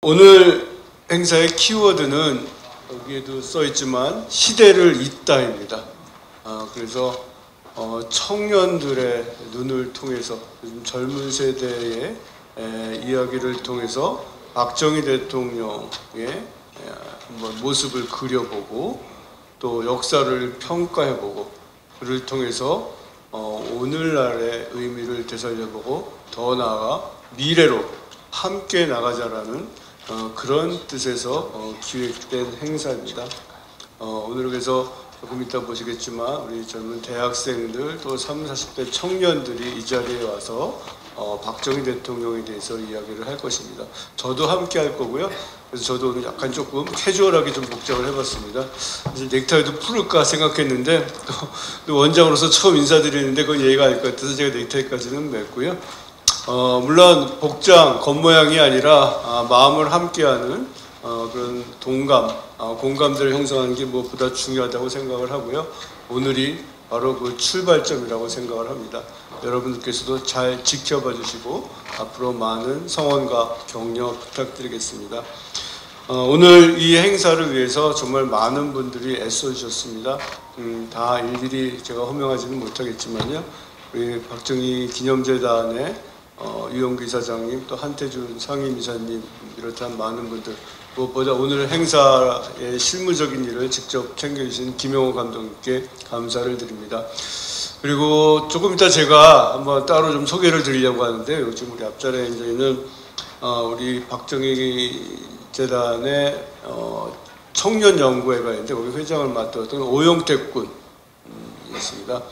오늘 행사의 키워드는 여기에도 써있지만 시대를 잇다입니다. 그래서 청년들의 눈을 통해서 요즘 젊은 세대의 이야기를 통해서 박정희 대통령의 한번 모습을 그려보고 또 역사를 평가해보고 그를 통해서 오늘날의 의미를 되살려보고 더 나아가 미래로 함께 나가자라는 그런 뜻에서 기획된 행사입니다. 오늘 그래서 조금 이따 보시겠지만 우리 젊은 대학생들 또 30, 40대 청년들이 이 자리에 와서 박정희 대통령에 대해서 이야기를 할 것입니다. 저도 함께 할 거고요. 그래서 저도 오늘 약간 조금 캐주얼하게 좀 복장을 해봤습니다. 사실 넥타이도 풀을까 생각했는데 또 원장으로서 처음 인사드리는데 그건 예의가 아닐 것 같아서 제가 넥타이까지는 맸고요. 물론 복장, 겉모양이 아니라 마음을 함께하는 그런 동감, 공감대를 형성하는 게 무엇보다 중요하다고 생각을 하고요. 오늘이 바로 그 출발점이라고 생각을 합니다. 여러분들께서도 잘 지켜봐 주시고 앞으로 많은 성원과 격려 부탁드리겠습니다. 오늘 이 행사를 위해서 정말 많은 분들이 애써주셨습니다. 다 일일이 제가 호명하지는 못하겠지만요. 우리 박정희 기념재단의 유영기 이사장님, 또 한태준 상임이사님 비롯한 많은 분들, 무엇보다 오늘 행사의 실무적인 일을 직접 챙겨주신 김영호 감독님께 감사를 드립니다. 그리고 조금 이따 제가 한번 따로 좀 소개를 드리려고 하는데 요즘 우리 앞자리에 있는 우리 박정희 재단의 청년연구회가 있는데 거기 회장을 맡았던 오영택 군이 있습니다.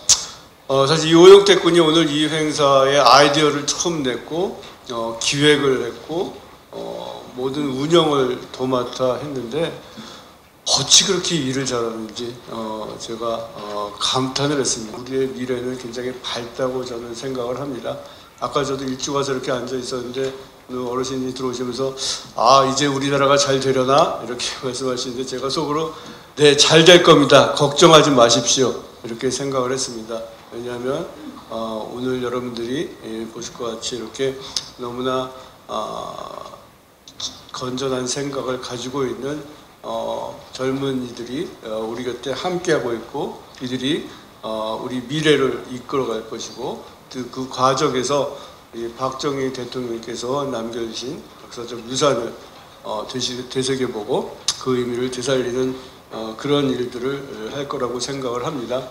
사실 이 오영택 군이 오늘 이 행사의 아이디어를 처음 냈고 기획을 했고 모든 운영을 도맡아 했는데 어찌 그렇게 일을 잘하는지 제가 감탄을 했습니다. 우리의 미래는 굉장히 밝다고 저는 생각을 합니다. 아까 저도 일찍 와서 이렇게 앉아 있었는데 어르신이 들어오시면서 이제 우리나라가 잘 되려나? 이렇게 말씀하시는데 제가 속으로 네, 잘 될 겁니다. 걱정하지 마십시오. 이렇게 생각을 했습니다. 왜냐하면 오늘 여러분들이 보실 것 같이 이렇게 너무나 건전한 생각을 가지고 있는 젊은이들이 우리 곁에 함께하고 있고 이들이 우리 미래를 이끌어갈 것이고 그 과정에서 박정희 대통령께서 남겨주신 역사적 유산을 되새겨보고 그 의미를 되살리는 그런 일들을 할 거라고 생각을 합니다.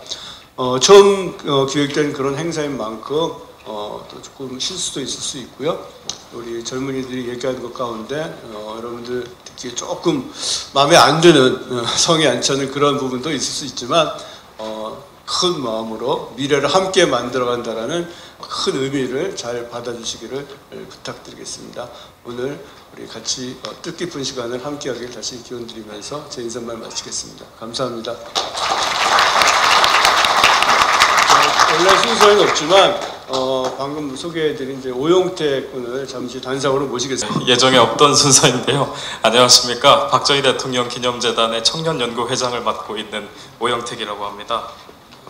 처음 기획된 그런 행사인 만큼 또 조금 실수도 있을 수 있고요. 우리 젊은이들이 얘기하는 것 가운데 여러분들 듣기에 조금 마음에 안 드는 성에 안 차는 그런 부분도 있을 수 있지만 큰 마음으로 미래를 함께 만들어간다라는 큰 의미를 잘 받아주시기를 부탁드리겠습니다. 오늘 우리 같이 뜻깊은 시간을 함께하길 다시 기원드리면서 제 인사말 마치겠습니다. 감사합니다. 원래 순서는 없지만 방금 소개해드린 이제 오영택 군을 잠시 단상으로 모시겠습니다. 예정에 없던 순서인데요. 안녕하십니까. 박정희 대통령 기념재단의 청년연구회장을 맡고 있는 오영택이라고 합니다.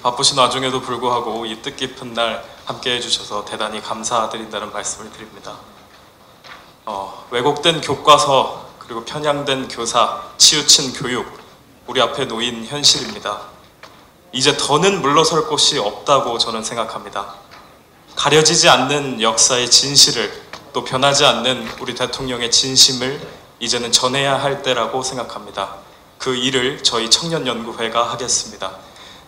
바쁘신 와중에도 불구하고 이 뜻깊은 날 함께 해주셔서 대단히 감사드린다는 말씀을 드립니다. 왜곡된 교과서 그리고 편향된 교사, 치우친 교육, 우리 앞에 놓인 현실입니다. 이제 더는 물러설 곳이 없다고 저는 생각합니다. 가려지지 않는 역사의 진실을 또 변하지 않는 우리 대통령의 진심을 이제는 전해야 할 때라고 생각합니다. 그 일을 저희 청년연구회가 하겠습니다.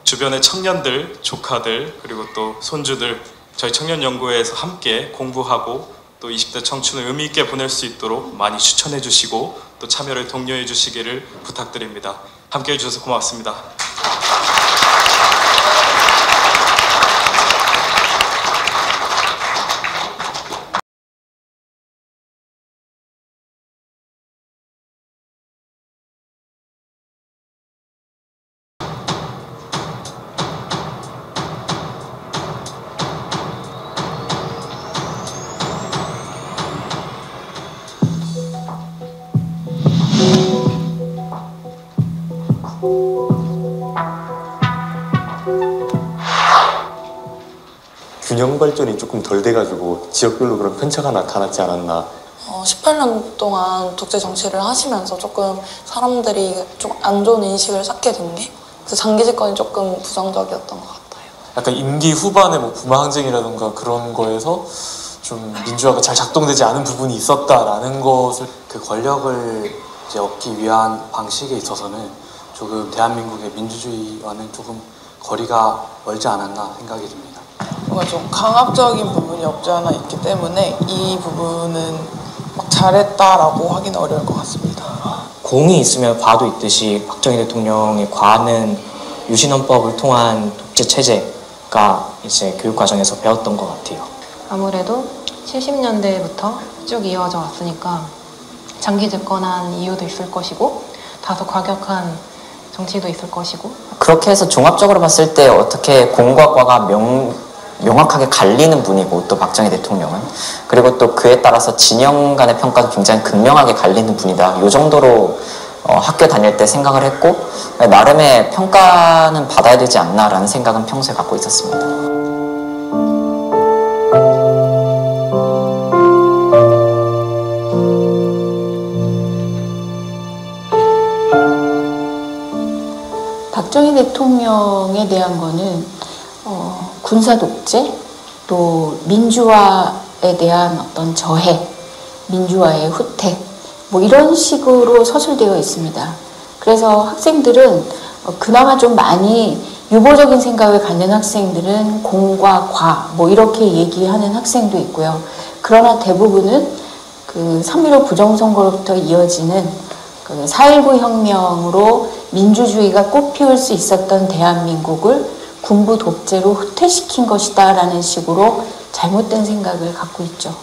주변의 청년들, 조카들 그리고 또 손주들 저희 청년연구회에서 함께 공부하고 또 20대 청춘을 의미 있게 보낼 수 있도록 많이 추천해 주시고 또 참여를 독려해 주시기를 부탁드립니다. 함께 해주셔서 고맙습니다. 균형 발전이 조금 덜 돼가지고 지역별로 그런 편차가 나타났지 않았나 18년 동안 독재 정치를 하시면서 조금 사람들이 좀 안 좋은 인식을 쌓게 된 게 그래서 장기 집권이 조금 부정적이었던 것 같아요. 약간 임기 후반에 뭐 부마 항쟁이라든가 그런 거에서 좀 민주화가 잘 작동되지 않은 부분이 있었다라는 것을 그 권력을 이제 얻기 위한 방식에 있어서는 조금 대한민국의 민주주의와는 조금 거리가 멀지 않았나 생각이 듭니다. 뭔가 좀 강압적인 부분이 없지 않아 있기 때문에 이 부분은 막 잘했다라고 하기는 어려울 것 같습니다. 공이 있으면 과도 있듯이 박정희 대통령의 과는 유신헌법을 통한 독재 체제가 이제 교육 과정에서 배웠던 것 같아요. 아무래도 70년대부터 쭉 이어져 왔으니까 장기 집권한 이유도 있을 것이고 다소 과격한 정치도 있을 것이고 그렇게 해서 종합적으로 봤을 때 어떻게 공과 과가 명확하게 갈리는 분이고 또 박정희 대통령은 그리고 또 그에 따라서 진영 간의 평가도 굉장히 극명하게 갈리는 분이다. 이 정도로 학교 다닐 때 생각을 했고 나름의 평가는 받아야 되지 않나라는 생각은 평소에 갖고 있었습니다. 박정희 대통령에 대한 거는 군사 독재, 또 민주화에 대한 어떤 저해, 민주화의 후퇴, 뭐 이런 식으로 서술되어 있습니다. 그래서 학생들은 그나마 좀 많이 유보적인 생각을 갖는 학생들은 공과 과, 뭐 이렇게 얘기하는 학생도 있고요. 그러나 대부분은 그 3.15 부정선거로부터 이어지는 그 4.19 혁명으로 민주주의가 꽃피울 수 있었던 대한민국을 군부 독재로 후퇴시킨 것이다 라는 식으로 잘못된 생각을 갖고 있죠.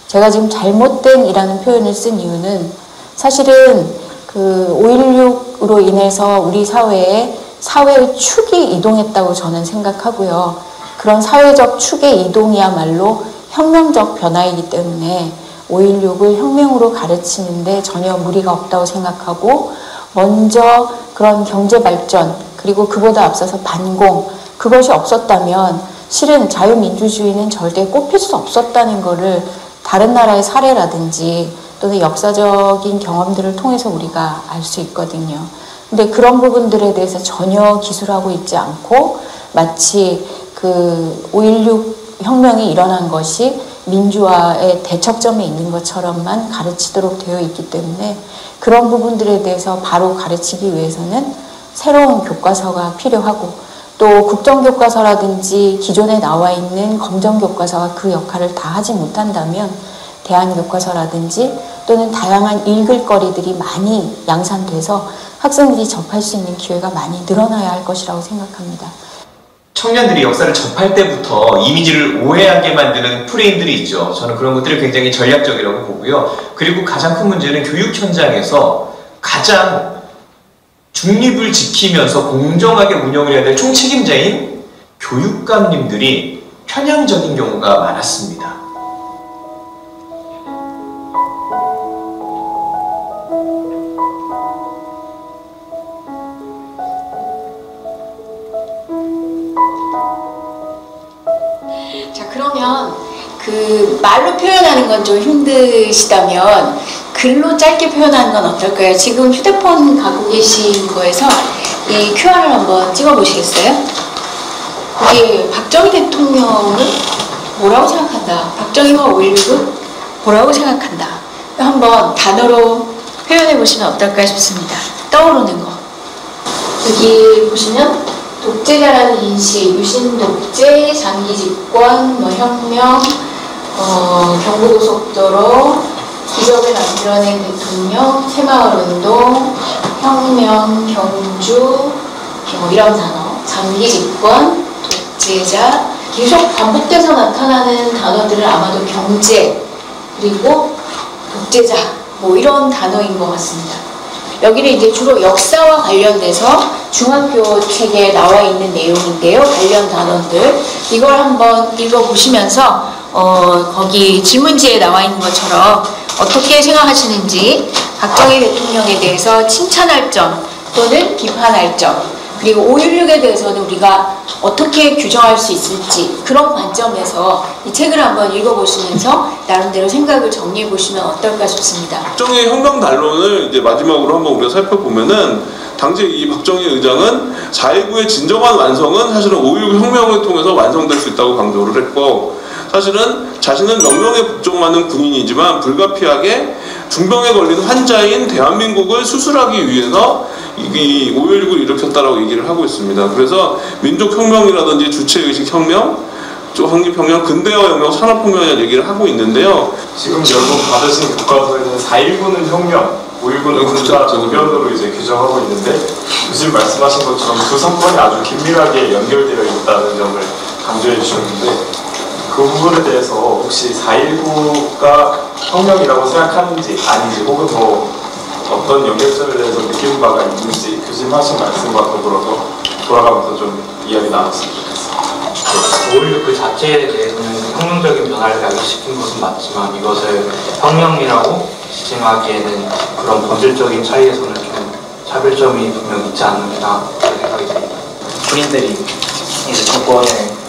제가 지금 잘못된 이라는 표현을 쓴 이유는 사실은 그 5.16으로 인해서 우리 사회의 축이 이동했다고 저는 생각하고요. 그런 사회적 축의 이동이야말로 혁명적 변화이기 때문에 5.16을 혁명으로 가르치는데 전혀 무리가 없다고 생각하고 먼저 그런 경제 발전 그리고 그보다 앞서서 반공 그것이 없었다면 실은 자유민주주의는 절대 꼽힐 수 없었다는 것을 다른 나라의 사례라든지 또는 역사적인 경험들을 통해서 우리가 알 수 있거든요. 근데 그런 부분들에 대해서 전혀 기술하고 있지 않고 마치 그 5.16 혁명이 일어난 것이 민주화의 대척점에 있는 것처럼만 가르치도록 되어 있기 때문에 그런 부분들에 대해서 바로 가르치기 위해서는 새로운 교과서가 필요하고 또 국정교과서라든지 기존에 나와 있는 검정교과서가 그 역할을 다 하지 못한다면 대안교과서라든지 또는 다양한 읽을 거리들이 많이 양산돼서 학생들이 접할 수 있는 기회가 많이 늘어나야 할 것이라고 생각합니다. 청년들이 역사를 접할 때부터 이미지를 오해하게 만드는 프레임들이 있죠. 저는 그런 것들이 굉장히 전략적이라고 보고요. 그리고 가장 큰 문제는 교육 현장에서 가장 중립을 지키면서 공정하게 운영을 해야 될 총책임자인 교육감님들이 편향적인 경우가 많았습니다. 자, 그러면 그 말로 표현하는 건 좀 힘드시다면 글로 짧게 표현하는 건 어떨까요? 지금 휴대폰 갖고 계신 거에서 이 QR을 한번 찍어 보시겠어요? 이게 박정희 대통령은 뭐라고 생각한다. 박정희와 5.16은 뭐라고 생각한다. 한번 단어로 표현해 보시면 어떨까 싶습니다. 떠오르는 거. 여기 보시면 독재자라는 인식, 유신 독재, 장기 집권, 뭐 혁명, 경부고속도로, 기적을 만들어낸 대통령, 새마을운동, 혁명, 경주, 뭐 이런 단어, 장기 집권, 독재자, 계속 반복돼서 나타나는 단어들은 아마도 경제, 그리고 독재자, 뭐 이런 단어인 것 같습니다. 여기는 이제 주로 역사와 관련돼서 중학교 책에 나와 있는 내용인데요. 관련 단어들. 이걸 한번 읽어보시면서 거기 질문지에 나와 있는 것처럼 어떻게 생각하시는지 박정희 대통령에 대해서 칭찬할 점 또는 비판할 점 그리고 5.16에 대해서는 우리가 어떻게 규정할 수 있을지 그런 관점에서 이 책을 한번 읽어보시면서 나름대로 생각을 정리해 보시면 어떨까 싶습니다. 박정희 혁명 단론을 이제 마지막으로 한번 우리가 살펴보면은 당시 이 박정희 의장은 4.19의 진정한 완성은 사실은 5.16 혁명을 통해서 완성될 수 있다고 강조를 했고, 사실은 자신은 명령에 복종하는 군인이지만 불가피하게 중병에 걸린 환자인 대한민국을 수술하기 위해서 이 5.16을 일으켰다라고 얘기를 하고 있습니다. 그래서 민족혁명이라든지 주체의식 혁명, 확립혁명, 근대화혁명, 산업혁명이라는 얘기를 하고 있는데요. 지금 여러분 받으신 교과서에는 4.19는 혁명, 5.19는 군사 조변으로 이제 규정하고 있는데, 교수님 말씀하신 것처럼 두 선권이 아주 긴밀하게 연결되어 있다는 점을 강조해 주셨는데, 그 부분에 대해서 혹시 4.19가 혁명이라고 생각하는지 아닌지, 혹은 뭐 어떤 연결점에 대해서 느끼는 바가 있는지 교수님 하신 말씀과 더불어서 돌아가면서 좀 이야기 나눴으면 좋겠습니다. 5.16 그 자체에 대해서는 혁명적인 변화를 야기시킨 것은 맞지만, 이것을 혁명이라고 지칭하기에는 그런 본질적인 차이에서는 좀 차별점이 분명 있지 않느냐 그런 생각이 듭니다. 군인들이 이제 정권을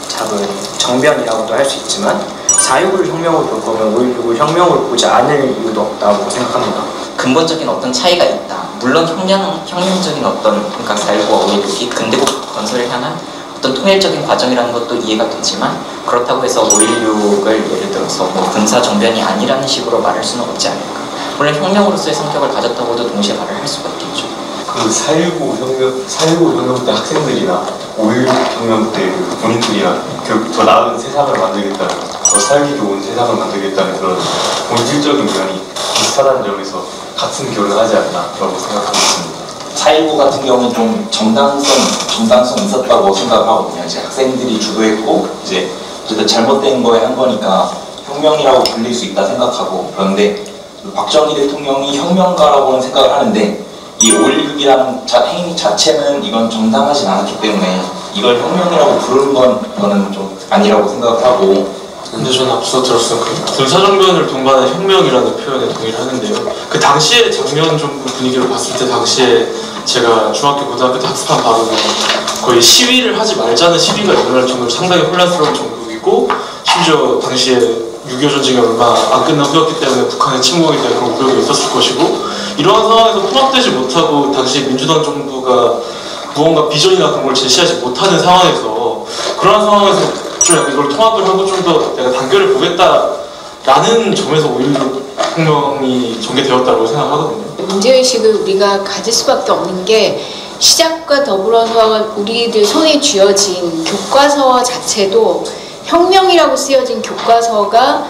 잡은 정변이라고도 할 수 있지만 4.19를 혁명으로 볼 거면 5.16을 혁명으로 보지 않을 이유도 없다고 생각합니다. 근본적인 어떤 차이가 있다. 물론 혁명적인 어떤, 그러니까 4.19와 5.16이 근대국 건설을 향한 어떤 통일적인 과정이라는 것도 이해가 되지만, 그렇다고 해서 5.16을 예를 들어서 뭐 군사 정변이 아니라는 식으로 말할 수는 없지 않을까. 물론 혁명으로서의 성격을 가졌다고도 동시에 말을 할 수가 있겠죠. 그 4.19 혁명 때 학생들이나 5.16 혁명 때 그 군인들이나 더 나은 세상을 만들겠다는, 더 살기 좋은 세상을 만들겠다는 그런 본질적인 면이 비슷하다는 점에서 같은 결을 하지 않나라고 생각하고 있습니다. 4.19 같은 경우는 좀 정당성 있었다고 생각하거든요. 이제 학생들이 주도했고, 이제 어쨌든 잘못된 거에 한 거니까 혁명이라고 불릴 수 있다 생각하고, 그런데 박정희 대통령이 혁명가라고는 생각을 하는데, 이 5.16이라는 행위 자체는 이건 정당하진 않았기 때문에 이걸 혁명이라고 부르는 거는 좀 아니라고 생각을 하고. 근데 저는 앞서 들었던 그 군사정변을 동반한 혁명이라는 표현에 동의를 하는데요. 그 당시의 장면 정부 분위기를 봤을 때, 당시에 제가 중학교 고등학교 때 학습한 바로는 거의 시위를 하지 말자는 시위가 일어날 정도로 상당히 혼란스러운 정국이고, 심지어 당시에 6.25 전쟁이 얼마 안 끝난 후였기 때문에 북한의 침공에 대한 그런 우려가 있었을 것이고, 이러한 상황에서 통합되지 못하고 당시 민주당 정부가 무언가 비전이나 그런 걸 제시하지 못하는 상황에서, 그러한 상황에서 좀 약간 이걸 통합을 하고 좀 더 내가 단결을 보겠다라는 점에서 5.16 혁명이 전개되었다고 생각하거든요. 문제의식을 우리가 가질 수밖에 없는 게, 시작과 더불어서 우리들 손에 쥐어진 교과서 자체도 혁명이라고 쓰여진 교과서가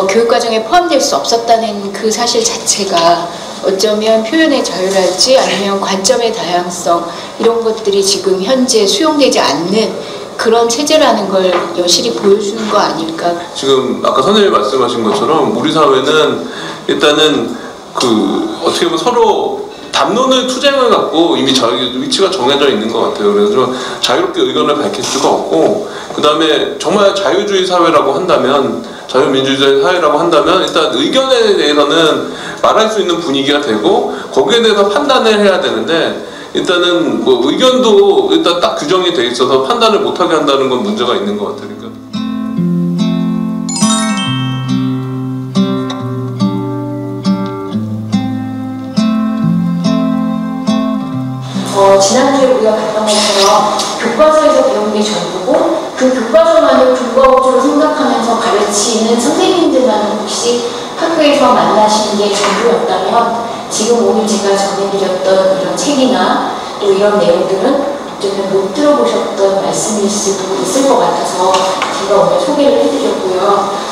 교육과정에 포함될 수 없었다는 그 사실 자체가 어쩌면 표현의 자유랄지 아니면 관점의 다양성, 이런 것들이 지금 현재 수용되지 않는 그런 체제라는 걸 여실히 보여주는 거 아닐까. 지금 아까 선생님이 말씀하신 것처럼 우리 사회는 일단은 어떻게 보면 서로 담론을 투쟁을 갖고 이미 자기 위치가 정해져 있는 것 같아요. 그래서 좀 자유롭게 의견을 밝힐 수가 없고, 그 다음에 정말 자유주의 사회라고 한다면, 자유민주주의 사회라고 한다면 일단 의견에 대해서는 말할 수 있는 분위기가 되고, 거기에 대해서 판단을 해야 되는데, 일단은 뭐 의견도 일단 딱 규정이 돼 있어서 판단을 못하게 한다는 건 문제가 있는 것 같아요. 그러니까. 지난주에 우리가 봤던 것처럼 교과서에서 배운 게 전부고, 그 교과서만을 근거적으로 생각하면서 가르치는 선생님들만 혹시 학교에서 만나시는 게 전부였다면, 지금 오늘 제가 전해드렸던 이런 책이나 또 이런 내용들은 어쩌면 못 들어보셨던 말씀일 수도 있을 것 같아서 제가 오늘 소개를 해드렸고요.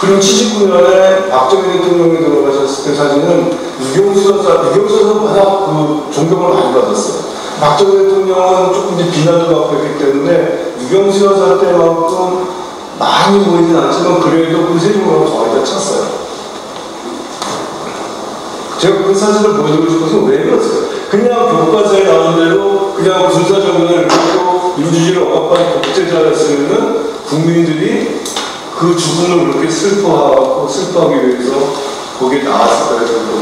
그리고 79년에 박정희 대통령이 돌아가셨을 때 사진은 유경수는 워낙 존경을 많이 받았어요. 박정희 대통령은 조금 이제 비난을 받고 있기 때문에 유경수 여사 때만큼 많이 보이진 않지만 그래도 그 세종으로 거의 다 찼어요. 제가 그 사진을 보여드리고 싶어서 왜 그랬어요? 그냥 교과서에 나온 대로 그냥 군사정변을 그리고 민주주의를 억압하는 독재자였으면은 국민들이 그 죽음을 그렇게 슬퍼하기 위해서 거기에 나왔을 거예요.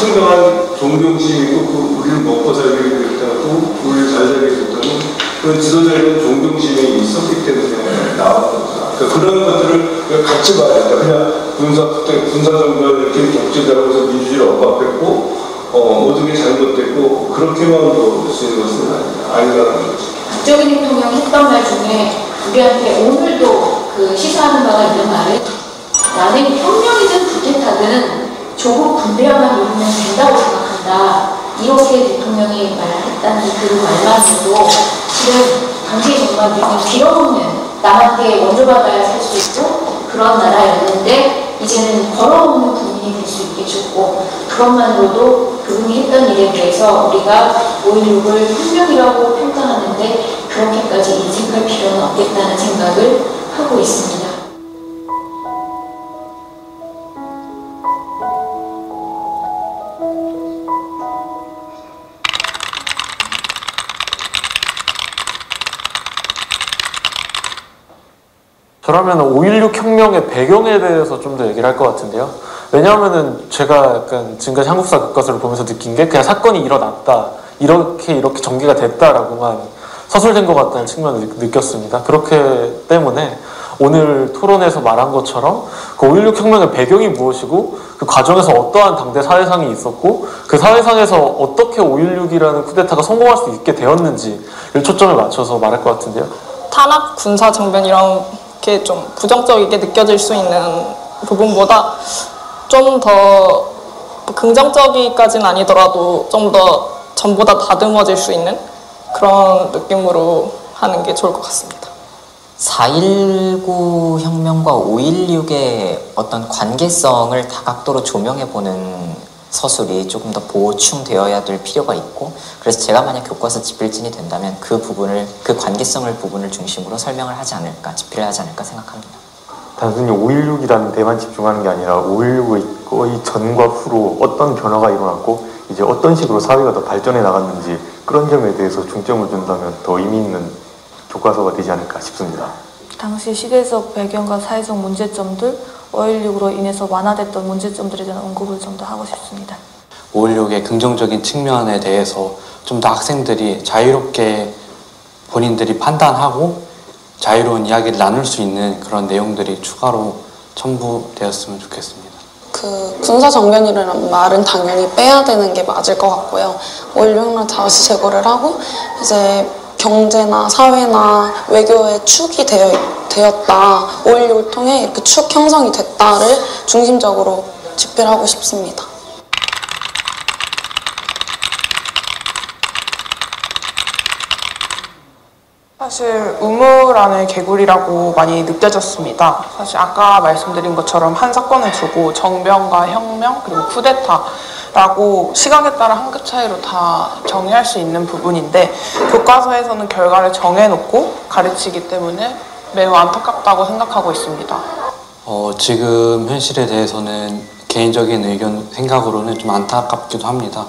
상당한 존경심이고 그 우리를 먹고 살게 됐다고 우리를 잘 살게 됐다고 그 지도자에는 존경심이 있었기 때문에 나온 거죠. 그러니까 그런 것들을 같이 봐야 된다. 그냥 군사정권 이렇게 독재자라고 해서 민주주의를 억압했고 모든 게 잘못됐고 그렇게만 볼 수 있는 것은 아니라는 거죠. 박정희 대통령이 했던 말 중에 우리한테 오늘도 그 시사하는 바가 있는 말은 나는 혁명이든 쿠데타든 조국 분배화만 이루면 된다고 생각한다. 이렇게 대통령이 말했다는 그 말만으로도 실은 당시에 정말 우리는 빌어먹는 남한테 원조받아야 살 수 있고 그런 나라였는데 이제는 걸어오는 국민이 될 수 있게 줬고 그것만으로도 그분이 했던 일에 대해서 우리가 5.16을 혁명이라고 평가하는데 그렇게까지 인식할 필요는 없겠다는 생각을 하고 있습니다. 저라면 5.16 혁명의 배경에 대해서 좀 더 얘기를 할 것 같은데요. 왜냐하면은 제가 약간 지금까지 한국사 교과서를 보면서 느낀 게 그냥 사건이 일어났다, 이렇게 전개가 됐다라고만 서술된 것 같다는 측면을 느꼈습니다. 그렇기 때문에 오늘 토론에서 말한 것처럼 그 5.16 혁명의 배경이 무엇이고 그 과정에서 어떠한 당대 사회상이 있었고 그 사회상에서 어떻게 5.16이라는 쿠데타가 성공할 수 있게 되었는지를 초점을 맞춰서 말할 것 같은데요. 탄압 군사 정변이랑 이렇게 좀 부정적이게 느껴질 수 있는 부분보다 좀 더 긍정적이까지는 아니더라도 좀 더 전보다 다듬어질 수 있는 그런 느낌으로 하는 게 좋을 것 같습니다. 4.19 혁명과 5.16의 어떤 관계성을 다각도로 조명해보는 서술이 조금 더 보충되어야 될 필요가 있고, 그래서 제가 만약 교과서 집필진이 된다면 그 관계성을 중심으로 설명을 하지 않을까, 집필을 하지 않을까 생각합니다. 단순히 5.16이라는 데만 집중하는 게 아니라 5.16의 거의 전과 후로 어떤 변화가 일어났고 이제 어떤 식으로 사회가 더 발전해 나갔는지 그런 점에 대해서 중점을 준다면 더 의미 있는 교과서가 되지 않을까 싶습니다. 당시 시대적 배경과 사회적 문제점들, 5.16으로 인해서 완화됐던 문제점들에 대한 언급을 좀 더 하고 싶습니다. 5.16의 긍정적인 측면에 대해서 좀 더 학생들이 자유롭게 본인들이 판단하고 자유로운 이야기를 나눌 수 있는 그런 내용들이 추가로 첨부되었으면 좋겠습니다. 그 군사정변이라는 말은 당연히 빼야 되는 게 맞을 것 같고요. 5.16 혁명을 다시 재고를 하고 이제 경제나 사회나 외교의 축이 되었다. 5.16을 통해 이렇게 축 형성이 됐다를 중심적으로 집필하고 싶습니다. 사실 우물 안의 개구리라고 많이 느껴졌습니다. 사실 아까 말씀드린 것처럼 한 사건을 두고 정변과 혁명 그리고 쿠데타라고 시각에 따라 한 끗 차이로 다 정의할 수 있는 부분인데 교과서에서는 결과를 정해놓고 가르치기 때문에 매우 안타깝다고 생각하고 있습니다. 지금 현실에 대해서는 개인적인 생각으로는 좀 안타깝기도 합니다.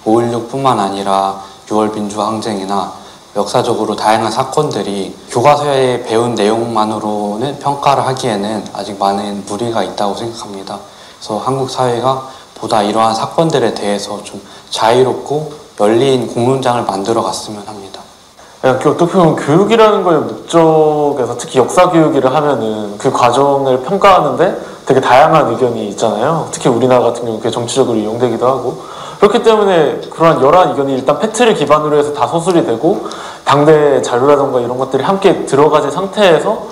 5.16뿐만 아니라 6월 민주항쟁이나 역사적으로 다양한 사건들이 교과서에 배운 내용만으로는 평가를 하기에는 아직 많은 무리가 있다고 생각합니다. 그래서 한국 사회가 보다 이러한 사건들에 대해서 좀 자유롭고 열린 공론장을 만들어 갔으면 합니다. 어떻게 보면 교육이라는 거의 목적에서 특히 역사 교육을 하면은 그 과정을 평가하는데 되게 다양한 의견이 있잖아요. 특히 우리나라 같은 경우 그게 정치적으로 이용되기도 하고, 그렇기 때문에 그러한 여러 의견이 일단 팩트를 기반으로 해서 다 서술이 되고 당대 자료라던가 이런 것들이 함께 들어가진 상태에서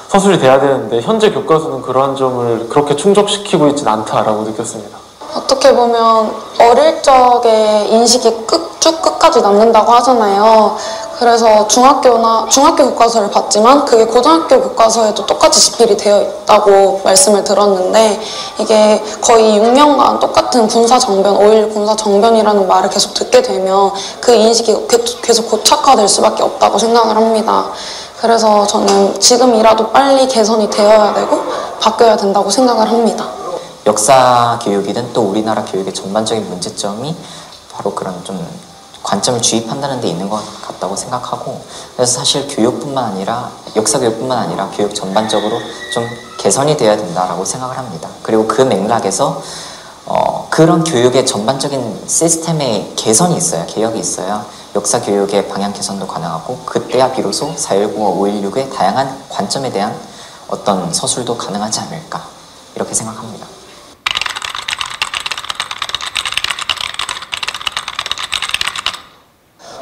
서술이 돼야 되는데 현재 교과서는 그러한 점을 그렇게 충족시키고 있진 않다라고 느꼈습니다. 어떻게 보면 어릴 적의 인식이 쭉 끝까지 남는다고 하잖아요. 그래서 중학교 교과서를 봤지만 그게 고등학교 교과서에도 똑같이 집필이 되어 있다고 말씀을 들었는데 이게 거의 6년간 똑같은 군사정변, 5.16 군사정변이라는 말을 계속 듣게 되면 그 인식이 계속 고착화될 수밖에 없다고 생각을 합니다. 그래서 저는 지금이라도 빨리 개선이 되어야 되고 바뀌어야 된다고 생각을 합니다. 역사 교육이든 또 우리나라 교육의 전반적인 문제점이 바로 그런 좀 관점을 주입한다는 데 있는 것 같다고 생각하고, 그래서 사실 교육뿐만 아니라 역사 교육뿐만 아니라 교육 전반적으로 좀 개선이 되어야 된다라고 생각을 합니다. 그리고 그 맥락에서 그런 교육의 전반적인 시스템의 개선이 있어야, 개혁이 있어야 역사 교육의 방향 개선도 가능하고 그때야 비로소 4.19와 5.16의 다양한 관점에 대한 어떤 서술도 가능하지 않을까 이렇게 생각합니다.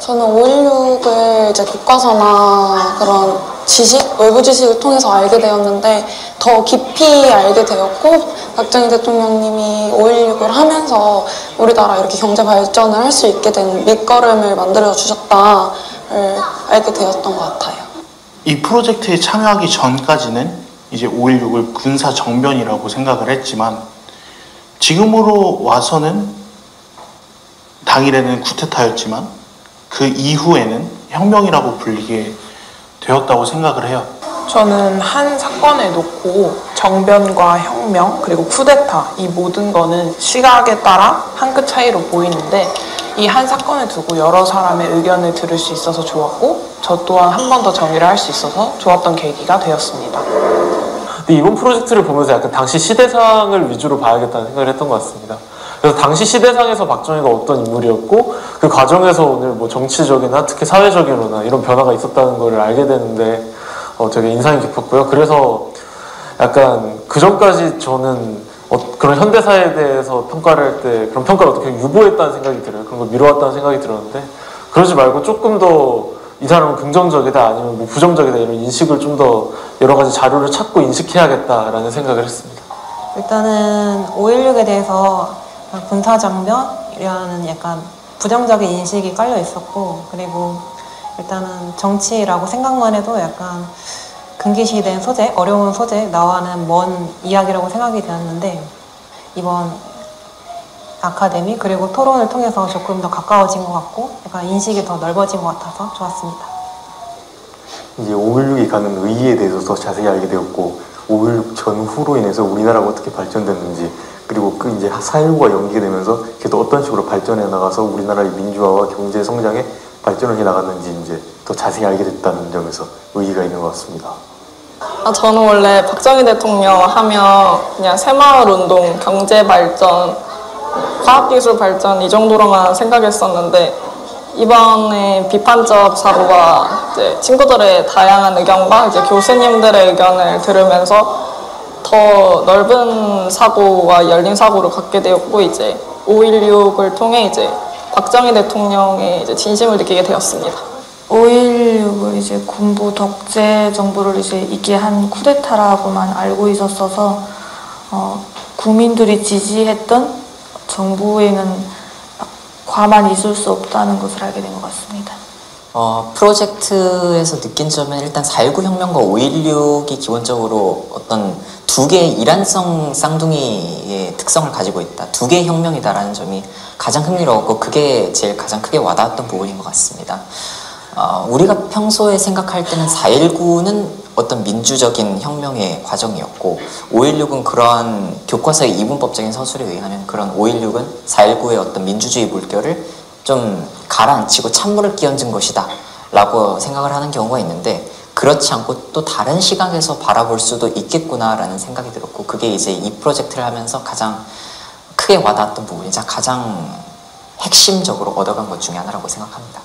저는 5.16을 이제 교과서나 그런 지식, 외부 지식을 통해서 알게 되었는데 더 깊이 알게 되었고 박정희 대통령님이 5.16을 하면서 우리나라 이렇게 경제 발전을 할 수 있게 된 밑거름을 만들어 주셨다를 알게 되었던 것 같아요. 이 프로젝트에 참여하기 전까지는 이제 5.16을 군사 정변이라고 생각을 했지만 지금으로 와서는 당일에는 쿠데타였지만 그 이후에는 혁명이라고 불리게 되었다고 생각을 해요. 저는 한 사건에 놓고 정변과 혁명 그리고 쿠데타 이 모든 거는 시각에 따라 한 끗 차이로 보이는데 이 한 사건을 두고 여러 사람의 의견을 들을 수 있어서 좋았고 저 또한 한 번 더 정의를 할 수 있어서 좋았던 계기가 되었습니다. 근데 이번 프로젝트를 보면서 약간 당시 시대상을 위주로 봐야겠다는 생각을 했던 것 같습니다. 그래서 당시 시대상에서 박정희가 어떤 인물이었고 그 과정에서 오늘 뭐 정치적이나 특히 사회적으로나 이런 변화가 있었다는 걸 알게 되는데 되게 인상이 깊었고요. 그래서 약간 그 전까지 저는 그런 현대사에 대해서 평가를 할 때 그런 평가를 어떻게 유보했다는 생각이 들어요. 그런 걸 미뤄왔다는 생각이 들었는데 그러지 말고 조금 더 이 사람은 긍정적이다 아니면 뭐 부정적이다 이런 인식을 좀 더 여러 가지 자료를 찾고 인식해야겠다라는 생각을 했습니다. 일단은 5.16에 대해서 군사정변이라는 약간 부정적인 인식이 깔려 있었고 그리고 일단은 정치라고 생각만 해도 약간 금기시된 소재, 어려운 소재, 나와는 먼 이야기라고 생각이 되었는데 이번 아카데미 그리고 토론을 통해서 조금 더 가까워진 것 같고 약간 인식이 더 넓어진 것 같아서 좋았습니다. 이제 5.16이 갖는 의의에 대해서 더 자세히 알게 되었고 5.16 전후로 인해서 우리나라가 어떻게 발전됐는지 그리고 그 이제 4.19가 연기가 되면서 그게 어떤 식으로 발전해 나가서 우리나라의 민주화와 경제 성장에 발전을 해 나갔는지 이제 더 자세히 알게 됐다는 점에서 의의가 있는 것 같습니다. 저는 원래 박정희 대통령 하면 그냥 새마을운동, 경제발전, 과학기술 발전 이 정도로만 생각했었는데 이번에 비판적 사고가 이제 친구들의 다양한 의견과 이제 교수님들의 의견을 들으면서 더 넓은 사고와 열린 사고를 갖게 되었고 이제 5.16을 통해 이제 박정희 대통령의 이제 진심을 느끼게 되었습니다. 5.16을 이제 군부 독재 정부를 이제 있게 한 쿠데타라고만 알고 있었어서 국민들이 지지했던 정부에는 과만 있을 수 없다는 것을 알게 된 것 같습니다. 프로젝트에서 느낀 점은 일단 4.19 혁명과 5.16이 기본적으로 어떤 두 개의 일환성 쌍둥이의 특성을 가지고 있다. 두 개의 혁명이다라는 점이 가장 흥미로웠고 그게 제일 가장 크게 와닿았던 부분인 것 같습니다. 우리가 평소에 생각할 때는 4.19는 어떤 민주적인 혁명의 과정이었고 5.16은 그러한 교과서의 이분법적인 서술에 의하면 그런 5.16은 4.19의 어떤 민주주의 물결을 좀 가라앉히고 찬물을 끼얹은 것이다 라고 생각을 하는 경우가 있는데 그렇지 않고 또 다른 시각에서 바라볼 수도 있겠구나 라는 생각이 들었고 그게 이제 이 프로젝트를 하면서 가장 크게 와닿았던 부분이자 가장 핵심적으로 얻어간 것 중에 하나라고 생각합니다.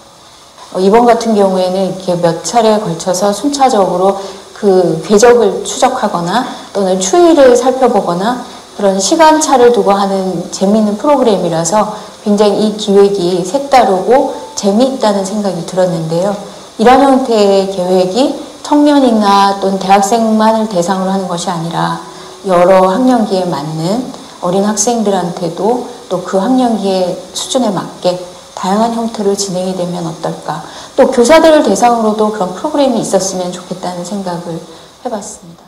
이번 같은 경우에는 이렇게 몇 차례에 걸쳐서 순차적으로 그 궤적을 추적하거나 또는 추이를 살펴보거나 그런 시간차를 두고 하는 재미있는 프로그램이라서 굉장히 이 기획이 색다르고 재미있다는 생각이 들었는데요. 이런 형태의 계획이 청년이나 또는 대학생만을 대상으로 하는 것이 아니라 여러 학년기에 맞는 어린 학생들한테도 또 그 학년기의 수준에 맞게 다양한 형태로 진행이 되면 어떨까. 또 교사들을 대상으로도 그런 프로그램이 있었으면 좋겠다는 생각을 해봤습니다.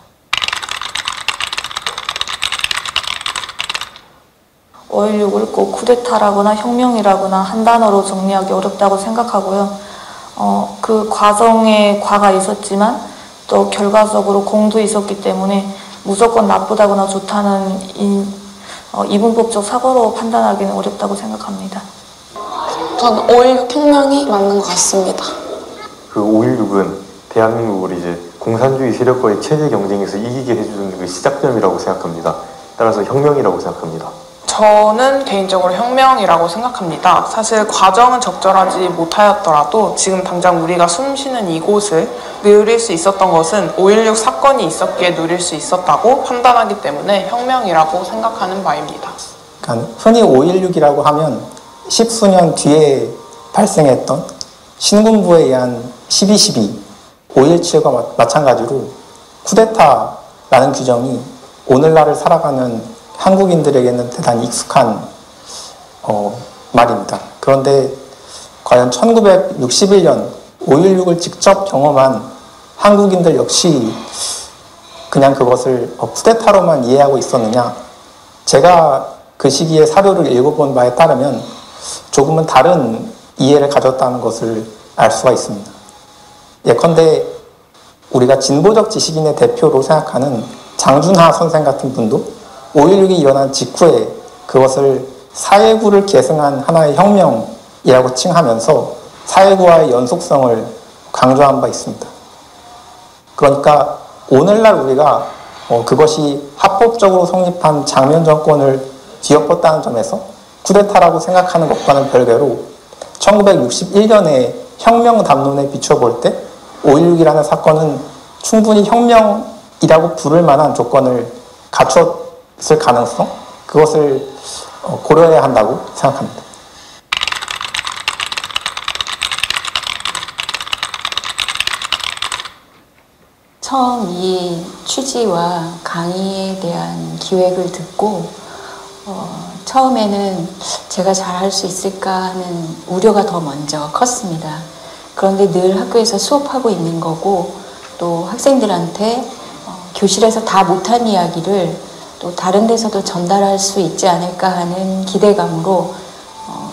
5.16을 꼭 쿠데타라거나 혁명이라거나 한 단어로 정리하기 어렵다고 생각하고요. 그 과정에 과가 있었지만 또 결과적으로 공도 있었기 때문에 무조건 나쁘다거나 좋다는 이분법적 사고로 판단하기는 어렵다고 생각합니다. 저는 5.16 혁명이 맞는 것 같습니다. 그 5.16은 대한민국을 이제 공산주의 세력과의 체제 경쟁에서 이기게 해주는 그 시작점이라고 생각합니다. 따라서 혁명이라고 생각합니다. 저는 개인적으로 혁명이라고 생각합니다. 사실 과정은 적절하지 못하였더라도 지금 당장 우리가 숨쉬는 이곳을 누릴 수 있었던 것은 5.16 사건이 있었기에 누릴 수 있었다고 판단하기 때문에 혁명이라고 생각하는 바입니다. 그러니까 흔히 5.16이라고 하면 십수년 뒤에 발생했던 신군부에 의한 12.12, 5.17과 마찬가지로 쿠데타라는 규정이 오늘날을 살아가는 한국인들에게는 대단히 익숙한 말입니다. 그런데 과연 1961년 5.16을 직접 경험한 한국인들 역시 그냥 그것을 쿠데타로만 이해하고 있었느냐? 제가 그 시기에 사료를 읽어본 바에 따르면 조금은 다른 이해를 가졌다는 것을 알 수가 있습니다. 예컨대 우리가 진보적 지식인의 대표로 생각하는 장준하 선생 같은 분도 5.16이 일어난 직후에 그것을 사회구를 계승한 하나의 혁명이라고 칭하면서 사회구와의 연속성을 강조한 바 있습니다. 그러니까 오늘날 우리가 그것이 합법적으로 성립한 장면 정권을 뒤엎었다는 점에서 쿠데타라고 생각하는 것과는 별개로 1961년에 혁명 담론에 비춰볼 때 5.16이라는 사건은 충분히 혁명이라고 부를 만한 조건을 갖췄을 가능성, 그것을 고려해야 한다고 생각합니다. 처음 이 취지와 강의에 대한 기획을 듣고 처음에는 제가 잘할 수 있을까 하는 우려가 더 먼저 컸습니다. 그런데 늘 학교에서 수업하고 있는 거고 또 학생들한테 교실에서 다 못한 이야기를 또 다른 데서도 전달할 수 있지 않을까 하는 기대감으로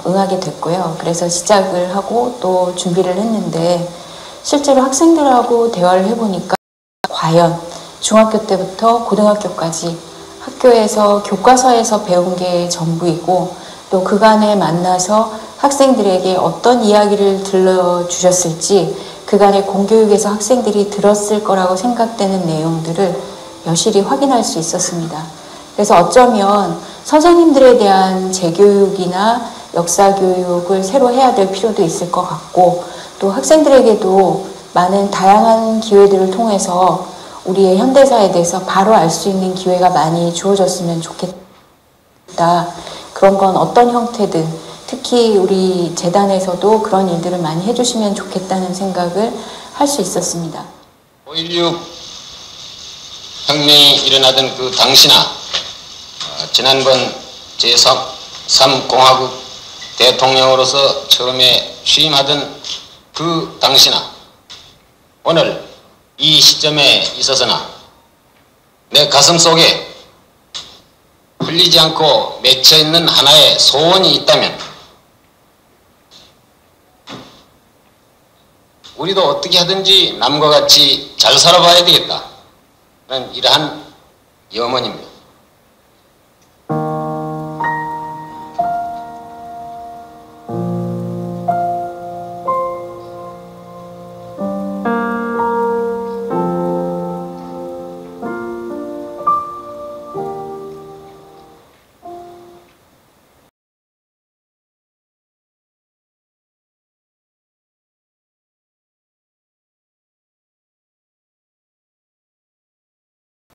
응하게 됐고요. 그래서 시작을 하고 또 준비를 했는데 실제로 학생들하고 대화를 해보니까 과연 중학교 때부터 고등학교까지 학교에서 교과서에서 배운 게 전부이고 또 그간에 만나서 학생들에게 어떤 이야기를 들려주셨을지 그간의 공교육에서 학생들이 들었을 거라고 생각되는 내용들을 여실히 확인할 수 있었습니다. 그래서 어쩌면 선생님들에 대한 재교육이나 역사교육을 새로 해야 될 필요도 있을 것 같고 또 학생들에게도 많은 다양한 기회들을 통해서 우리의 현대사에 대해서 바로 알 수 있는 기회가 많이 주어졌으면 좋겠다. 그런 건 어떤 형태든 특히 우리 재단에서도 그런 일들을 많이 해주시면 좋겠다는 생각을 할 수 있었습니다. 5.16 혁명이 일어나던 그 당시나 지난번 제3공화국 대통령으로서 처음에 취임하던 그 당시나 오늘 이 시점에 있어서나 내 가슴 속에 풀리지 않고 맺혀있는 하나의 소원이 있다면 우리도 어떻게 하든지 남과 같이 잘 살아봐야 되겠다. 이러한 염원입니다.